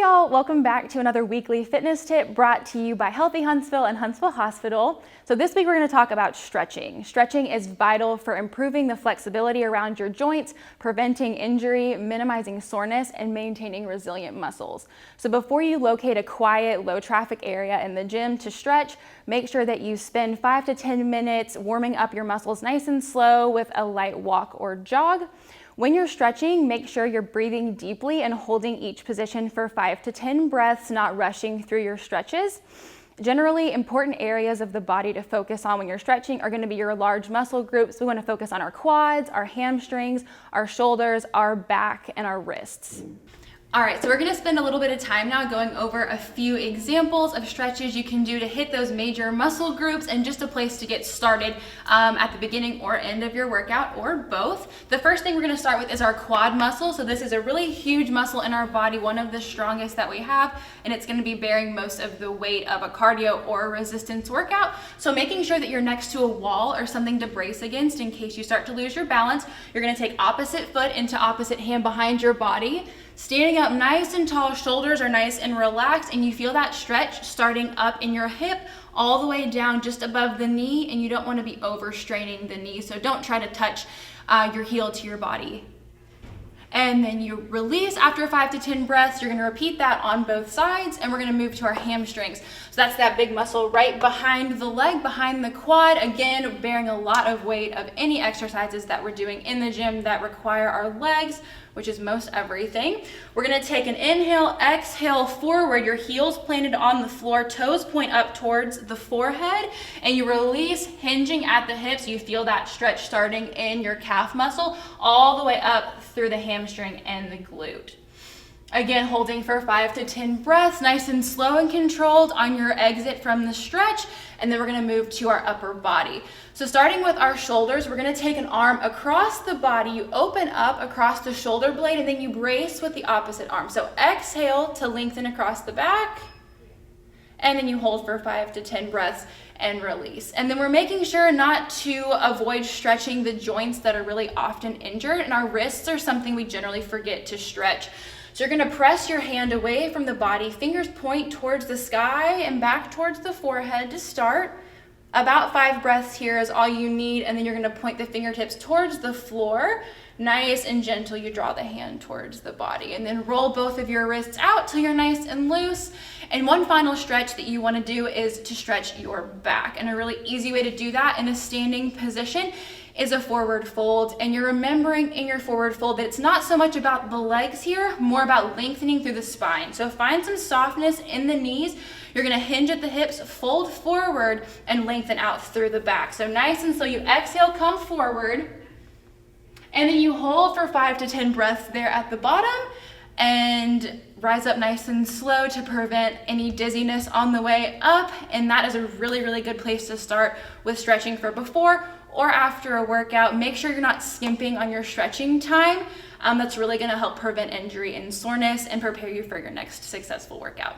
y'all, welcome back to another weekly fitness tip brought to you by Healthy Huntsville and Huntsville Hospital. So this week we're going to talk about stretching. Stretching is vital for improving the flexibility around your joints, preventing injury, minimizing soreness, and maintaining resilient muscles. So before you locate a quiet, low traffic area in the gym to stretch, make sure that you spend 5 to 10 minutes warming up your muscles nice and slow with a light walk or jog. When you're stretching, make sure you're breathing deeply and holding each position for 5 to 10 breaths, not rushing through your stretches. Generally, important areas of the body to focus on when you're stretching are going to be your large muscle groups. We want to focus on our quads, our hamstrings, our shoulders, our back, and our wrists. All right, so we're going to spend a little bit of time now going over a few examples of stretches you can do to hit those major muscle groups and just a place to get started at the beginning or end of your workout, or both. The first thing we're going to start with is our quad muscle. So this is a really huge muscle in our body, one of the strongest that we have, and it's going to be bearing most of the weight of a cardio or resistance workout. So making sure that you're next to a wall or something to brace against in case you start to lose your balance. You're going to take opposite foot into opposite hand behind your body. Standing up nice and tall, shoulders are nice and relaxed, and you feel that stretch starting up in your hip all the way down just above the knee, and you don't want to be overstraining the knee, so don't try to touch your heel to your body. And then you release after 5 to 10 breaths. You're going to repeat that on both sides, and we're going to move to our hamstrings. So that's that big muscle right behind the leg, behind the quad, again, bearing a lot of weight of any exercises that we're doing in the gym that require our legs, which is most everything. We're going to take an inhale, exhale forward, your heels planted on the floor, toes point up towards the forehead, and you release, hinging at the hips. You feel that stretch starting in your calf muscle all the way up through the hamstring and the glute. Again, holding for 5 to 10 breaths, nice and slow and controlled on your exit from the stretch. And then we're going to move to our upper body. So starting with our shoulders, we're going to take an arm across the body. You open up across the shoulder blade, and then you brace with the opposite arm. So exhale to lengthen across the back, and then you hold for 5 to 10 breaths and release. And then we're making sure not to avoid stretching the joints that are really often injured, and our wrists are something we generally forget to stretch. So you're going to press your hand away from the body, fingers point towards the sky and back towards the forehead to start. About 5 breaths here is all you need, and then you're going to point the fingertips towards the floor. Nice and gentle, you draw the hand towards the body, and then roll both of your wrists out till you're nice and loose. And one final stretch that you want to do is to stretch your back. And a really easy way to do that in a standing position is a forward fold, and you're remembering in your forward fold that it's not so much about the legs here, more about lengthening through the spine. So find some softness in the knees. You're going to hinge at the hips, fold forward, and lengthen out through the back. So nice and slow, you exhale, come forward, and then you hold for 5 to 10 breaths there at the bottom, and rise up nice and slow to prevent any dizziness on the way up. And that is a really, really good place to start with stretching for before or after a workout. Make sure you're not skimping on your stretching time. That's really going to help prevent injury and soreness and prepare you for your next successful workout.